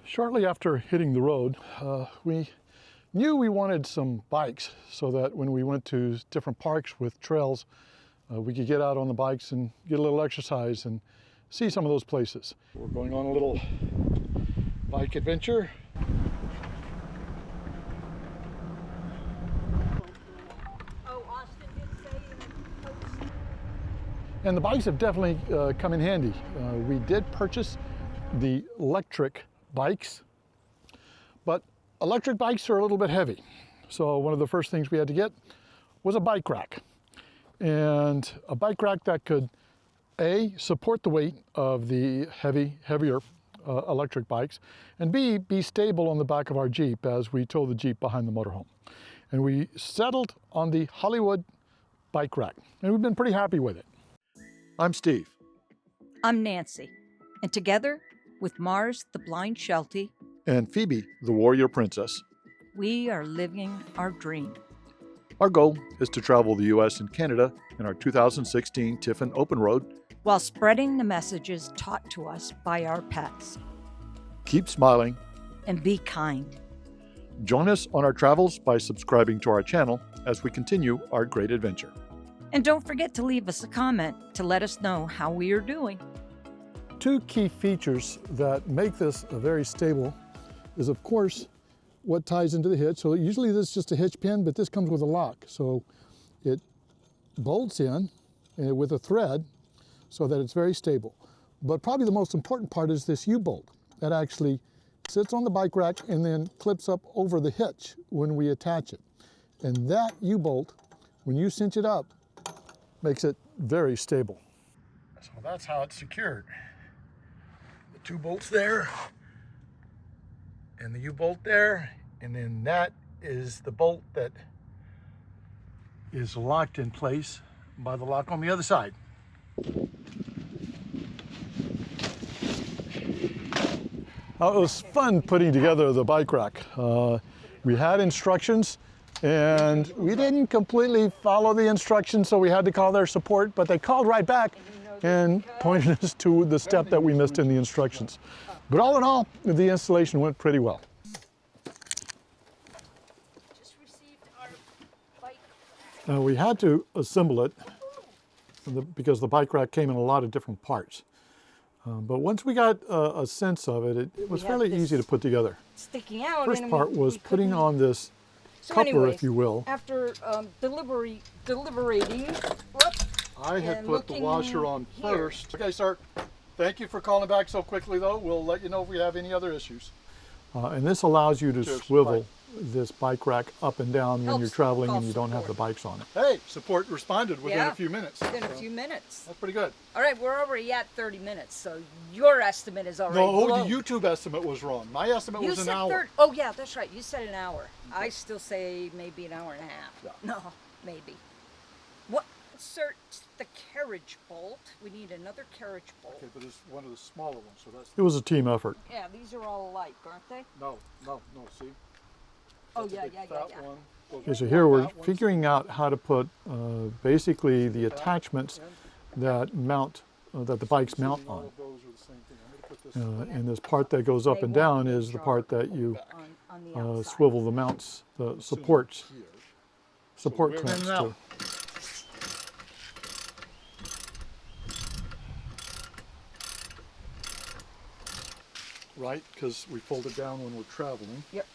Shortly after hitting the road, we knew we wanted some bikes so that when we went to different parks with trails, we could get out on the bikes and get a little exercise and see some of those places. We're going on a little bike adventure. And the bikes have definitely come in handy. We did purchase the Lectric bikes, but electric bikes are a little bit heavy. So one of the first things we had to get was a bike rack. And a bike rack that could A, support the weight of the heavier electric bikes, and B, be stable on the back of our Jeep as we tow the Jeep behind the motorhome. And we settled on the Hollywood bike rack, and we've been pretty happy with it. I'm Steve. I'm Nancy, and together with Mars, the blind Sheltie, And Phoebe, the warrior princess. we are living our dream. Our goal is to travel the U.S. and Canada in our 2016 Tiffin Open Road. While spreading the messages taught to us by our pets. Keep smiling. And be kind. Join us on our travels by subscribing to our channel as we continue our great adventure. And don't forget to leave us a comment to let us know how we are doing. Two key features that make this very stable is, of course, what ties into the hitch. So usually this is just a hitch pin, but this comes with a lock. So it bolts in with a thread so that it's very stable. But probably the most important part is this U-bolt that actually sits on the bike rack and then clips up over the hitch when we attach it. And that U-bolt, when you cinch it up, makes it very stable. So that's how it's secured. The two bolts there, and the U-bolt there, and then that is the bolt that is locked in place by the lock on the other side. It was fun putting together the bike rack. We had instructions, and we didn't completely follow the instructions, so we had to call their support, but they called right back and pointed us to the step that we missed in the instructions. But all in all, the installation went pretty well. Now we had to assemble it because the bike rack came in a lot of different parts. But once we got a sense of it, it was fairly easy to put together. Sticking out. First part was putting on this coupler, if you will. After deliberating, I had put the washer on first. Okay, sir. Thank you for calling back so quickly, though. We'll let you know if we have any other issues. And this allows you to swivel this bike rack up and down when you're traveling and you don't have the bikes on it. Hey, support responded within a few minutes. Within a few minutes. That's pretty good. All right, we're already at 30 minutes, so your estimate is already No, blown. the YouTube estimate was wrong. My estimate was an hour. Oh, yeah, that's right. You said an hour. I still say maybe an hour and a half. Yeah. No, maybe. What? Insert the carriage bolt. We need another carriage bolt. Okay, but it's one of the smaller ones, so that's... It was a team effort. Yeah, these are all alike, aren't they? No, see? Oh, yeah. Okay, so here we're figuring out how to put basically the attachments that mount, that the bikes mount on. And this part that goes up and down is the part that you swivel the mounts, the support clamps to. Right, because we fold it down when we're traveling. Yep.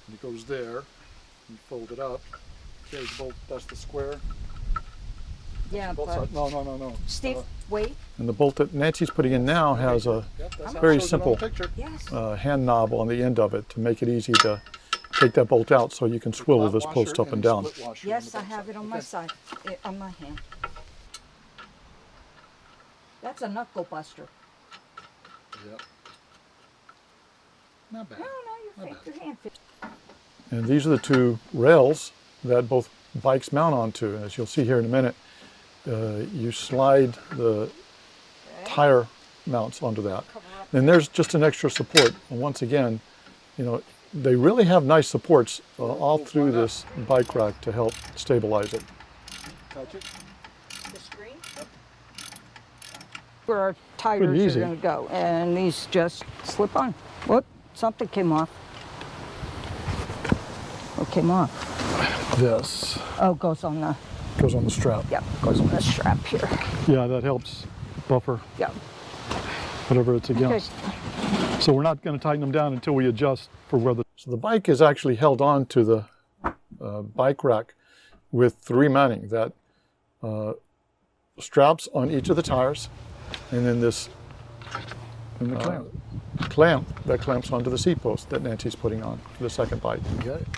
And it goes there. You fold it up. There's the bolt. That's the square. Yeah, but... No. Steve, wait. And the bolt that Nancy's putting in now has a very simple hand knob on the end of it to make it easy to take that bolt out so you can swivel this post up and down. Yes, I have it on my side, on my hand. That's a knuckle buster. Yep. Not bad. No, your hand fits. And these are the two rails that both bikes mount onto. As you'll see here in a minute, you slide the tire mounts onto that. And there's just an extra support. And once again, you know, they really have nice supports all through this bike rack to help stabilize it. Touch it. The screen? Where our tires are going to go. And these just slip on. Whoop. something came off. What came off? This Oh, goes on the, goes on the strap. yep, goes on the strap here. Yeah, that helps buffer Yep. whatever it's against. So we're not going to tighten them down until we adjust for where the... So the bike is actually held on to the bike rack with 3 mounting, that straps on each of the tires, and then this and the clamp that clamps onto the seat post that Nancy's putting on for the second bike. You got it?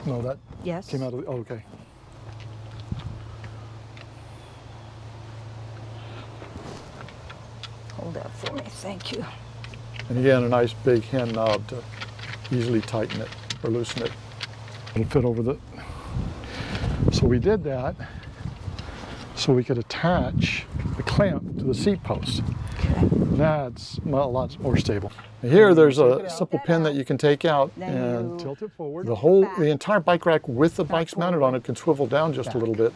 No, that Yes. came out of the... Oh, okay. Hold that for me, thank you. And again, a nice big hand knob to easily tighten it or loosen it. It'll fit over the... So we did that so we could attach the clamp to the seat post. Okay. That's a lot more stable. Here there's a simple pin that you can take out Then and you tilt it forward. back. The entire bike rack with the bikes mounted on it can swivel down just a little bit.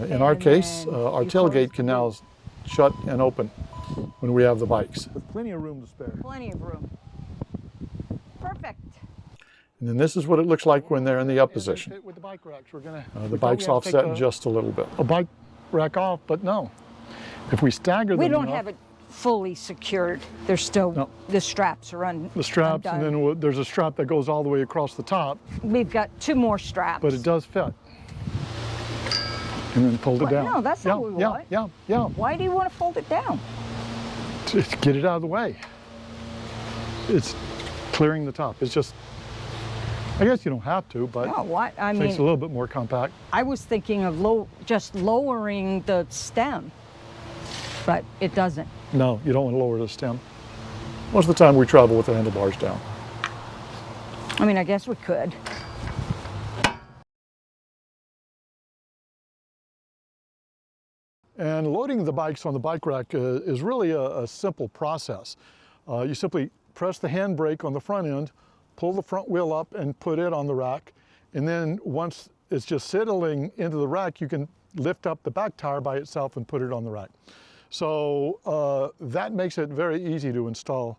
In our And case, then our you tailgate close can the now shut and open when we have the bikes. With plenty of room to spare. Plenty of room. Perfect. And then this is what it looks like when they're in the up position. With the bike racks, we're gonna. The bike's offset just a little bit. A bike rack off, but no. If we stagger them We don't enough, have it fully secured. There's still, No. the straps are the straps, undone. and then there's a strap that goes all the way across the top, We've got 2 more straps. but it does fit. And then fold it What? down. No, that's not what we want. Yeah. Why do you want to fold it down? Just get it out of the way. It's clearing the top. It's just, I guess you don't have to, but No, what? I it makes it a mean, little bit more compact. I was thinking of just lowering the stem, but it doesn't. No, you don't want to lower the stem. Most of the time we travel with the handlebars down. I mean, I guess we could. And loading the bikes on the bike rack is really a simple process. You simply press the handbrake on the front end, pull the front wheel up and put it on the rack. And then once it's just settling into the rack, you can lift up the back tire by itself and put it on the rack. So that makes it very easy to install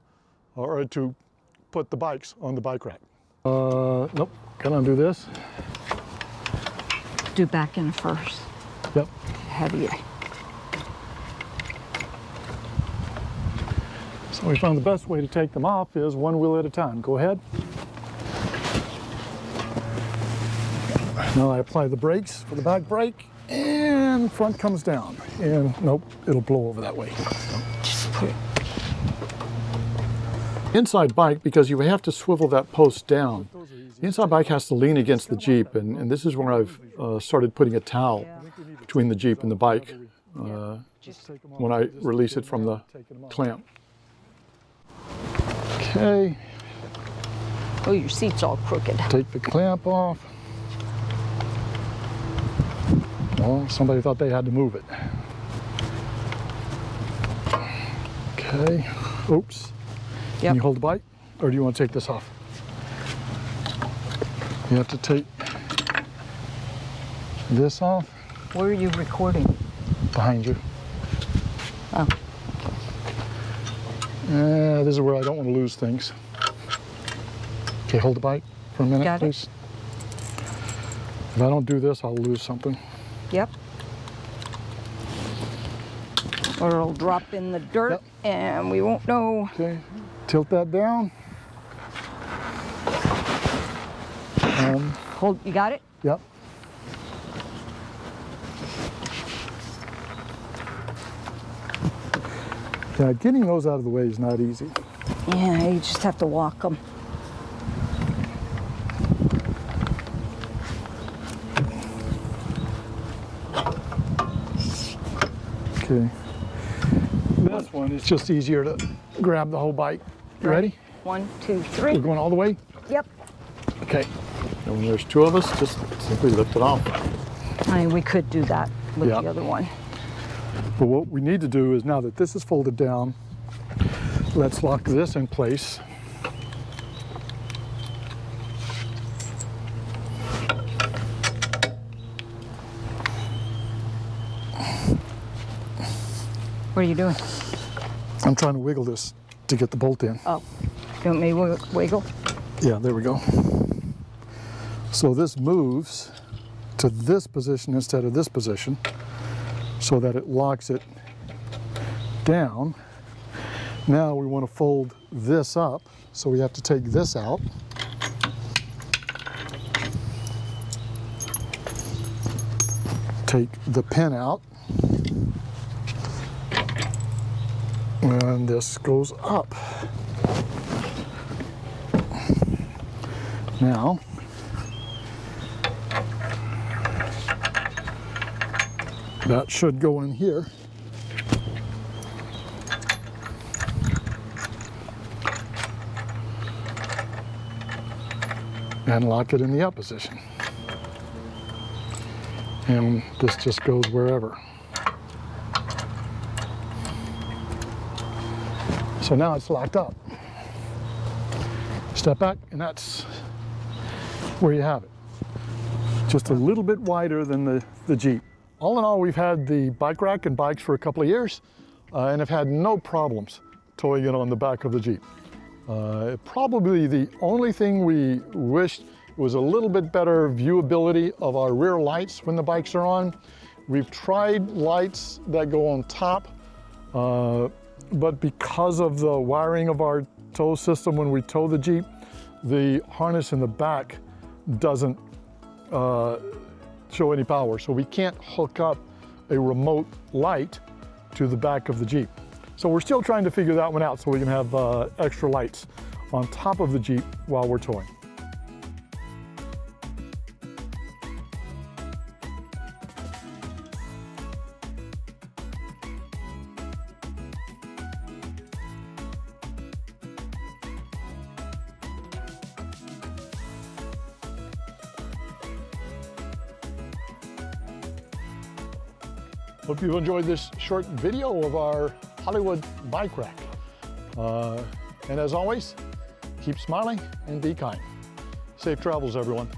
or to put the bikes on the bike rack. Nope, can I undo this? Do back in first. Yep. Heavy. So we found the best way to take them off is one wheel at a time. Go ahead. Now I apply the brakes for the back brake and front comes down. And nope, it'll blow over that way. Just put it. Inside bike, because you have to swivel that post down, the inside bike has to lean against the Jeep, and this is where I've started putting a towel between the Jeep and the bike when I release it from the clamp. Okay, Oh, your seat's all crooked. take the clamp off. Well, somebody thought they had to move it. Okay, oops. Can you hold the bike, or do you want to take this off? You have to take this off. Where are you recording? Behind you. Oh. This is where I don't want to lose things. Okay, hold the bike for a minute, Got it. please. If I don't do this, I'll lose something. Yep. Or it'll drop in the dirt Yep. and we won't know. Okay, tilt that down. Hold, you got it? Yep. Yeah, getting those out of the way is not easy. Yeah, you just have to walk them. Okay. This one is just easier to grab the whole bike. You ready? 1, 2, We're 3. going all the way? Yep. Okay. And when there's 2 of us, just simply lift it off. I mean, we could do that with Yeah. the other one. But what we need to do is, now that this is folded down, let's lock this in place. What are you doing? I'm trying to wiggle this to get the bolt in. Oh, you want me to wiggle? Yeah, there we go. So this moves to this position instead of this position so that it locks it down. Now we want to fold this up, so we have to take this out. Take the pin out. And this goes up. Now, that should go in here. And lock it in the up position. And this just goes wherever. So now it's locked up. Step back, and that's where you have it. Just a little bit wider than the Jeep. All in all, we've had the bike rack and bikes for a couple of years and have had no problems towing it on the back of the Jeep. Probably the only thing we wished was a little bit better viewability of our rear lights when the bikes are on. We've tried lights that go on top, but because of the wiring of our tow system when we tow the Jeep, the harness in the back doesn't show any power. So we can't hook up a remote light to the back of the Jeep. So we're still trying to figure that one out so we can have extra lights on top of the Jeep while we're towing. Hope you've enjoyed this short video of our Hollywood bike rack. And as always, keep smiling and be kind. Safe travels, everyone.